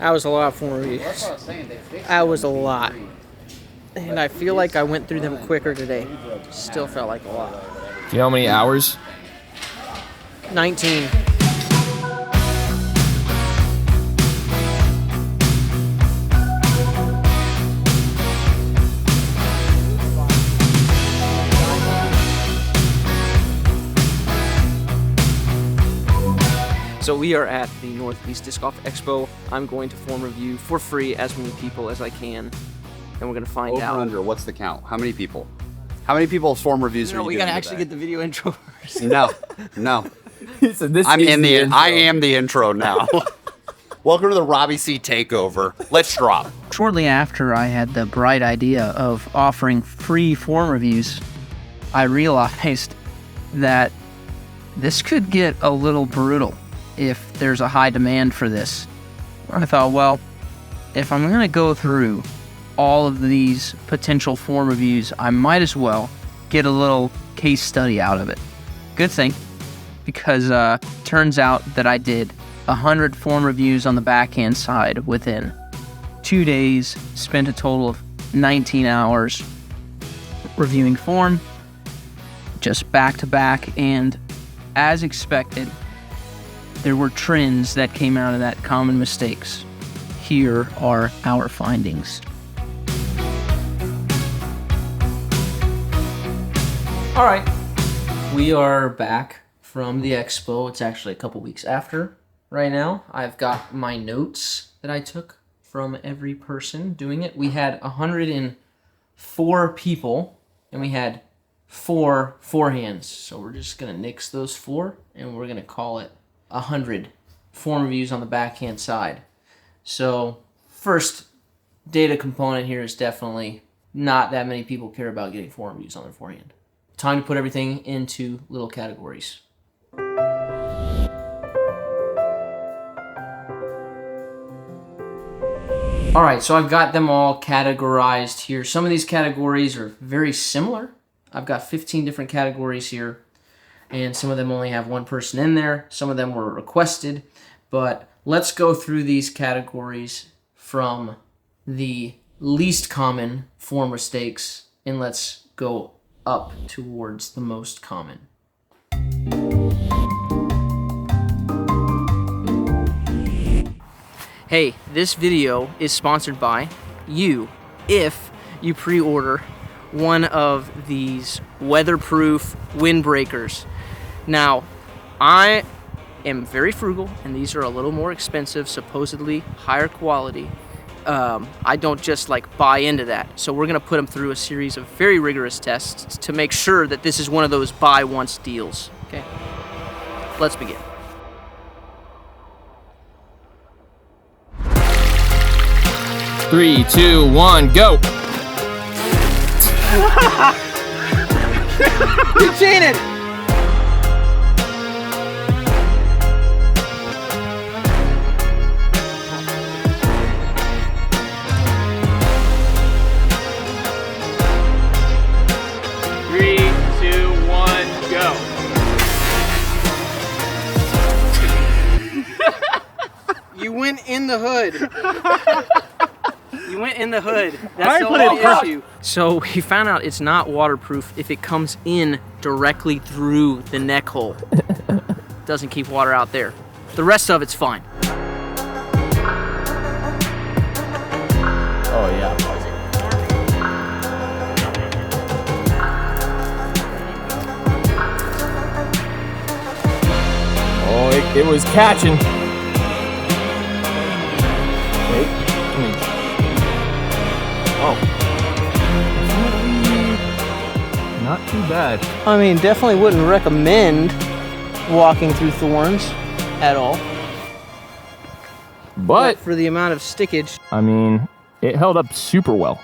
That was a lot of form reviews. That's what I was saying. They fixed That was a lot. And I feel like I went through them quicker today. Still felt like a lot. Do you know how many hours? 19. So we are at the Northeast Disc Golf Expo. I'm going to form review for free as many people as I can, and we're gonna find out. Over under, what's the count? How many people? How many people's form reviews are you doing? We gotta actually get the video intro first. No. So this I am the intro now. Welcome to the Robbie C takeover. Let's drop. Shortly after I had the bright idea of offering free form reviews, I realized that this could get a little brutal if there's a high demand for this. I thought, well, if I'm gonna go through all of these potential form reviews, I might as well get a little case study out of it. Good thing, because turns out that I did 100 form reviews on the backhand side within 2 days, spent a total of 19 hours reviewing form, just back to back, and as expected, there were trends that came out of that common mistakes. Here are our findings. All right, we are back from the expo. It's actually a couple weeks after right now. I've got my notes that I took from every person doing it. We had 104 people, and we had 4 forehands. So we're just gonna nix those 4, and we're gonna call it 100 form reviews on the backhand side. So first data component here is definitely not that many people care about getting form reviews on their forehand. Time to put everything into little categories. All right, so I've got them all categorized here. Some of these categories are very similar. I've got 15 different categories here, and some of them only have one person in there. Some of them were requested, but let's go through these categories from the least common form mistakes, and let's go up towards the most common. Hey, this video is sponsored by you if you pre-order one of these weatherproof windbreakers. Now, I am very frugal, and these are a little more expensive, supposedly higher quality. I don't just like buy into that. So we're gonna put them through a series of very rigorous tests to make sure that this is one of those buy once deals. Okay, let's begin. Three, 2, 1, go! You cheated! You went in the hood. You went in the hood. That's the only issue. So we found out it's not waterproof if it comes in directly through the neck hole. Doesn't keep water out there. The rest of it's fine. Oh yeah. Oh, it was catching. Wait. Oh. Not too bad. I mean, definitely wouldn't recommend walking through thorns at all. But for the amount of stickage. I mean, it held up super well.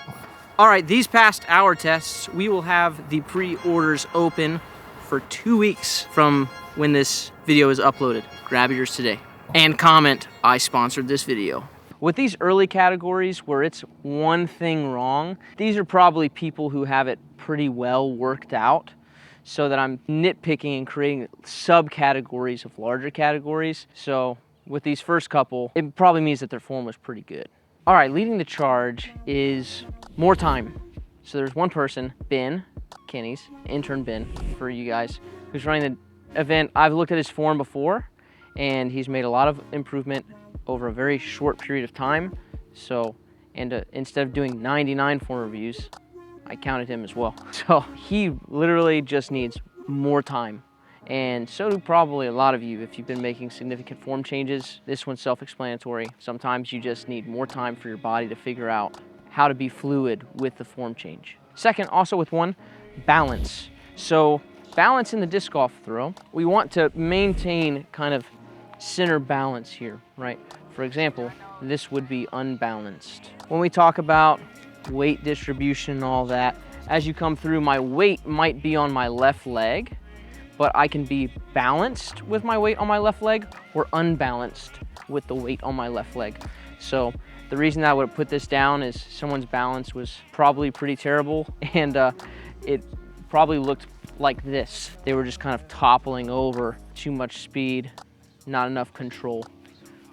All right, these past hour tests, we will have the pre-orders open for 2 weeks from when this video is uploaded. Grab yours today. And comment, I sponsored this video. With these early categories where it's one thing wrong, these are probably people who have it pretty well worked out, so that I'm nitpicking and creating subcategories of larger categories. So with these first couple, it probably means that their form was pretty good. All right, leading the charge is more time. So there's one person, Ben Kinney's, intern Ben for you guys, who's running the event. I've looked at his form before, and he's made a lot of improvement over a very short period of time. So, and instead of doing 99 form reviews, I counted him as well. So he literally just needs more time. And so do probably a lot of you if you've been making significant form changes. This one's self-explanatory. Sometimes you just need more time for your body to figure out how to be fluid with the form change. Second, also with one, balance. So balance in the disc golf throw, we want to maintain kind of center balance here, right? For example, this would be unbalanced. When we talk about weight distribution and all that, as you come through, my weight might be on my left leg, but I can be balanced with my weight on my left leg or unbalanced with the weight on my left leg. So the reason I would put this down is someone's balance was probably pretty terrible, and it probably looked like this. They were just kind of toppling over, too much speed, not enough control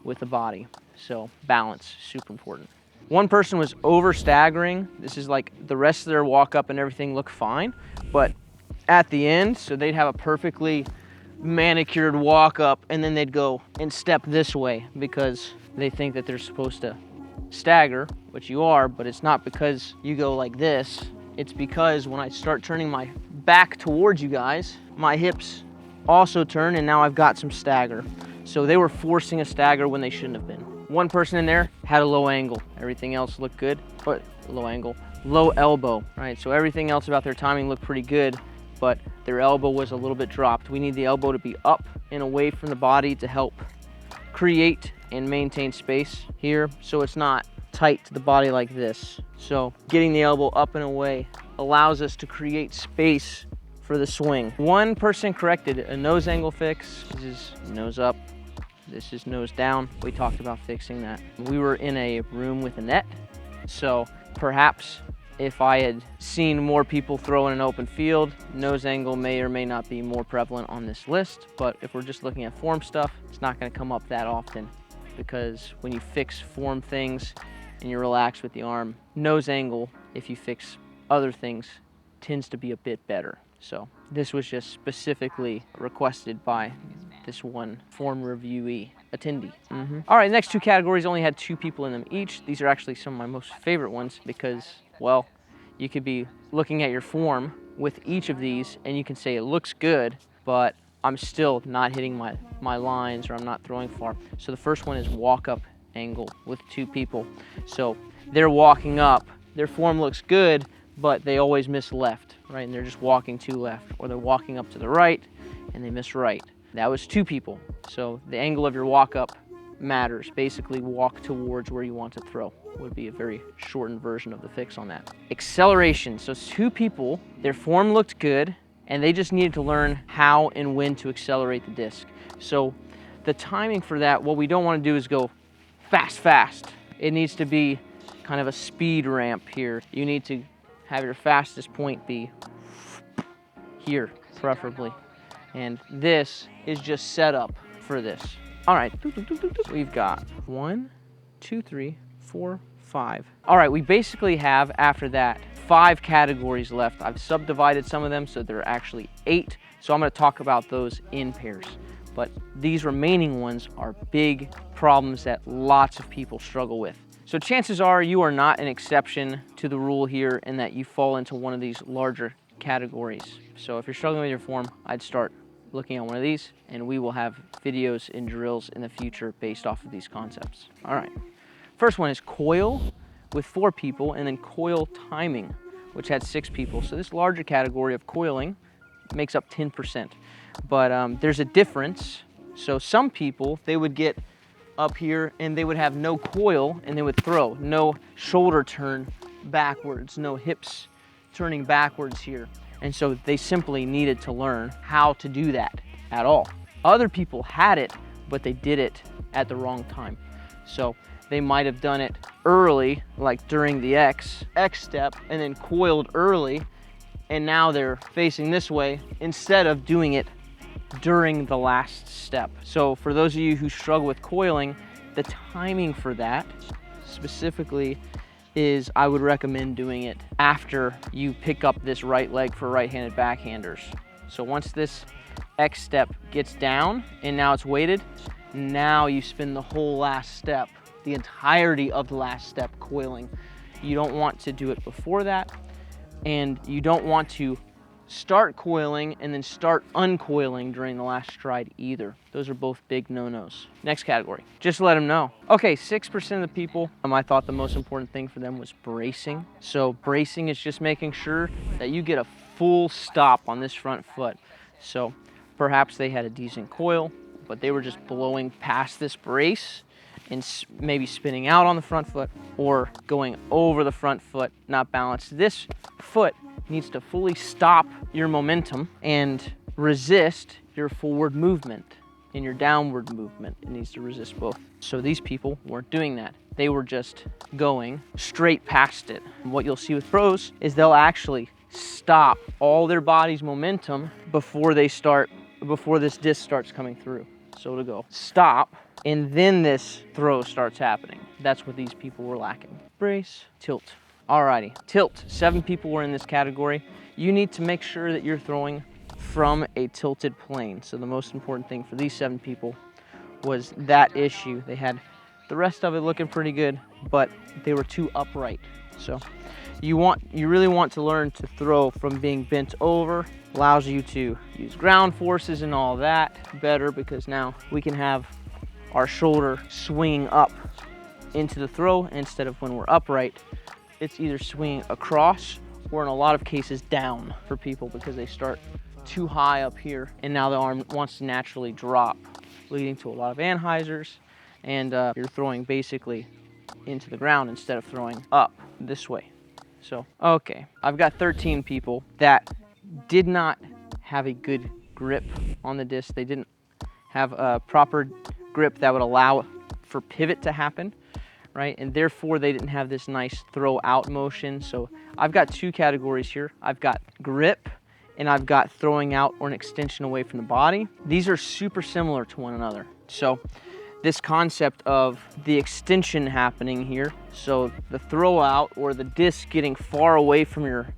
with the body. So balance, super important. One person was over staggering. This is like the rest of their walk up and everything looked fine, but at the end, so they'd have a perfectly manicured walk up and then they'd go and step this way because they think that they're supposed to stagger, which you are, but it's not because you go like this. It's because when I start turning my back towards you guys, my hips also turn and now I've got some stagger. So they were forcing a stagger when they shouldn't have been. One person in there had a low angle. Everything else looked good, but low angle, low elbow, right? So everything else about their timing looked pretty good, but their elbow was a little bit dropped. We need the elbow to be up and away from the body to help create and maintain space here so it's not tight to the body like this. So getting the elbow up and away allows us to create space for the swing. One person corrected a nose angle fix. This is nose up, this is nose down. We talked about fixing that. We were in a room with a net, so perhaps if I had seen more people throw in an open field, nose angle may or may not be more prevalent on this list, but if we're just looking at form stuff, it's not gonna come up that often because when you fix form things and you relax with the arm, nose angle, if you fix other things, tends to be a bit better. So this was just specifically requested by this one form reviewee attendee. All right, the next two categories only had 2 people in them each. These are actually some of my most favorite ones because, well, you could be looking at your form with each of these and you can say it looks good, but I'm still not hitting my lines or I'm not throwing far. So the first one is walk up angle with 2 people. So they're walking up, their form looks good, but they always miss left, right? And they're just walking to left, or they're walking up to the right and they miss right. That was 2 people. So the angle of your walk up matters. Basically walk towards where you want to throw would be a very shortened version of the fix on that. Acceleration, so 2 people, their form looked good and they just needed to learn how and when to accelerate the disc. So the timing for that, what we don't want to do is go fast, fast. It needs to be kind of a speed ramp here. You need to have your fastest point be here, preferably. And this is just set up for this. All right, we've got 1, 2, 3, 4, 5. All right, we basically have, after that, 5 categories left. I've subdivided some of them, so there are actually 8. So I'm gonna talk about those in pairs. But these remaining ones are big problems that lots of people struggle with. So chances are you are not an exception to the rule here and that you fall into one of these larger categories. So if you're struggling with your form, I'd start looking at one of these, and we will have videos and drills in the future based off of these concepts. All right, first one is coil with 4 people, and then coil timing, which had 6 people. So this larger category of coiling makes up 10%, but there's a difference. So some people, they would get up here and they would have no coil and they would throw, no shoulder turn backwards, no hips turning backwards here. And so they simply needed to learn how to do that at all. Other people had it, but they did it at the wrong time. So they might have done it early, like during the X step, and then coiled early, and now they're facing this way instead of doing it during the last step. So for those of you who struggle with coiling, the timing for that specifically is I would recommend doing it after you pick up this right leg for right-handed backhanders. So once this X step gets down and now it's weighted, now you spin the whole last step, the entirety of the last step coiling. You don't want to do it before that, and you don't want to start coiling and then start uncoiling during the last stride either. Those are both big no-nos. Next category, just let them know. Okay, 6% of the people, I thought the most important thing for them was bracing. So bracing is just making sure that you get a full stop on this front foot. So perhaps they had a decent coil, but they were just blowing past this brace and maybe spinning out on the front foot or going over the front foot, not balanced. This foot needs to fully stop your momentum and resist your forward movement and your downward movement. It needs to resist both. So these people weren't doing that. They were just going straight past it. And what you'll see with pros is they'll actually stop all their body's momentum before this disc starts coming through. So it'll go stop, and then this throw starts happening. That's what these people were lacking. Brace, tilt. Alrighty, tilt. 7 people were in this category. You need to make sure that you're throwing from a tilted plane. So the most important thing for these 7 people was that issue. They had the rest of it looking pretty good, but they were too upright. So you really want to learn to throw from being bent over. Allows you to use ground forces and all that better, because now we can have our shoulder swinging up into the throw instead of when we're upright. It's either swinging across or in a lot of cases down for people because they start too high up here and now the arm wants to naturally drop, leading to a lot of anhyzers, and you're throwing basically into the ground instead of throwing up this way. So, okay, I've got 13 people that did not have a good grip on the disc. They didn't have a proper grip that would allow for pivot to happen, right? And therefore they didn't have this nice throw out motion. So I've got 2 categories here. I've got grip and I've got throwing out or an extension away from the body. These are super similar to one another. So this concept of the extension happening here, so the throw out or the disc getting far away from your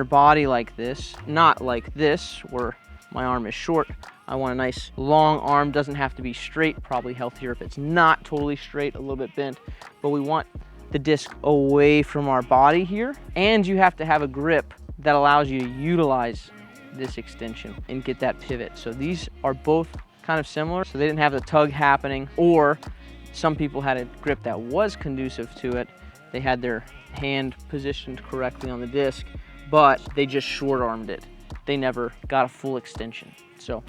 body like this, not like this where my arm is short. I want a nice long arm, doesn't have to be straight, probably healthier if it's not totally straight, a little bit bent, but we want the disc away from our body here, and you have to have a grip that allows you to utilize this extension and get that pivot. So these are both kind of similar, so they didn't have the tug happening, or some people had a grip that was conducive to it. They had their hand positioned correctly on the disc, but they just short armed it. They never got a full extension. So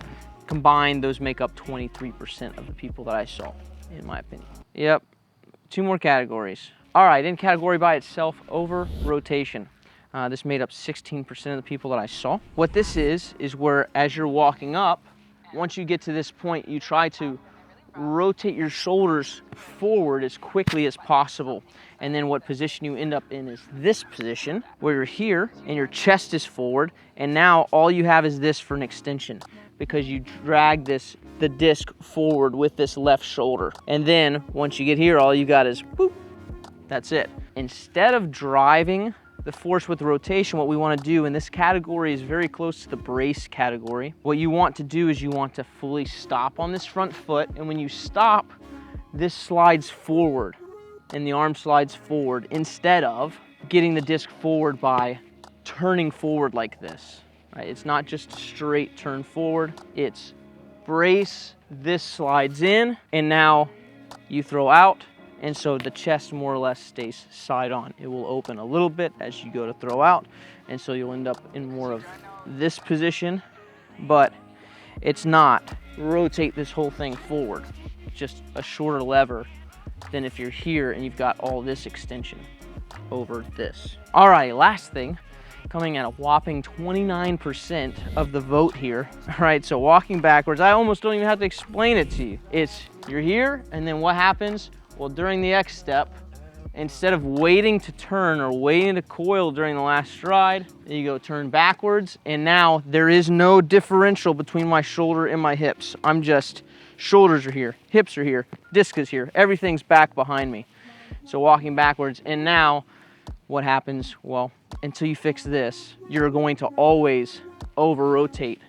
combined, those make up 23% of the people that I saw, in my opinion. Yep, 2 more categories. All right, in category by itself, over rotation. This made up 16% of the people that I saw. What this is where as you're walking up, once you get to this point, you try to rotate your shoulders forward as quickly as possible. And then what position you end up in is this position where you're here and your chest is forward, and now all you have is this for an extension because you drag the disc forward with this left shoulder. And then once you get here, all you got is boop, that's it. Instead of driving the force with the rotation, what we want to do, and this category is very close to the brace category, what you want to do is you want to fully stop on this front foot, and when you stop, this slides forward and the arm slides forward instead of getting the disc forward by turning forward like this, right? It's not just straight turn forward, it's brace, this slides in, and now you throw out. And so the chest more or less stays side on. It will open a little bit as you go to throw out, and so you'll end up in more of this position, but it's not rotate this whole thing forward. It's just a shorter lever than if you're here and you've got all this extension over this. All right, last thing, coming at a whopping 29% of the vote here. All right, so walking backwards, I almost don't even have to explain it to you. It's you're here, and then what happens? Well, during the X step, instead of waiting to turn or waiting to coil during the last stride, you go turn backwards, and now there is no differential between my shoulder and my hips. I'm just, shoulders are here, hips are here, disc is here, everything's back behind me. So walking backwards, and now what happens? Well, until you fix this, you're going to always over-rotate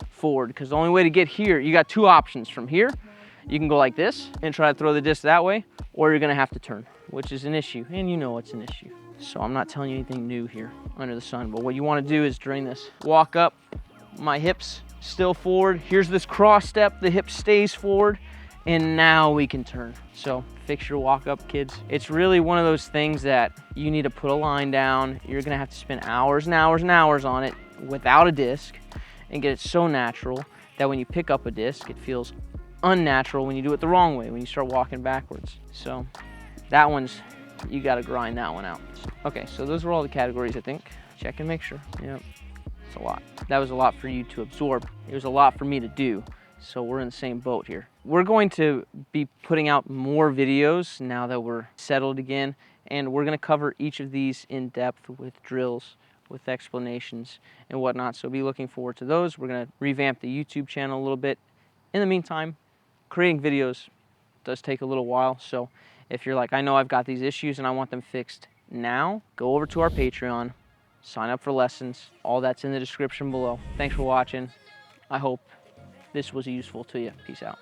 forward, because the only way to get here, you got two options. From here, you can go like this and try to throw the disc that way, or you're gonna have to turn, which is an issue, and you know it's an issue. So I'm not telling you anything new here under the sun, but what you wanna do is during this walk up, my hips still forward. Here's this cross step, the hip stays forward, and now we can turn. So fix your walk up, kids. It's really one of those things that you need to put a line down. You're gonna have to spend hours and hours and hours on it without a disc and get it so natural that when you pick up a disc, it feels unnatural when you do it the wrong way, when you start walking backwards. So that one's, you gotta grind that one out. Okay, so those are all the categories, I think. Check and make sure. Yep, it's a lot. That was a lot for you to absorb. It was a lot for me to do. So we're in the same boat here. We're going to be putting out more videos now that we're settled again, and we're gonna cover each of these in depth with drills, with explanations and whatnot. So be looking forward to those. We're gonna revamp the YouTube channel a little bit. In the meantime, creating videos does take a little while. So if you're like, I know I've got these issues and I want them fixed now, go over to our Patreon, sign up for lessons. All that's in the description below. Thanks for watching. I hope this was useful to you. Peace out.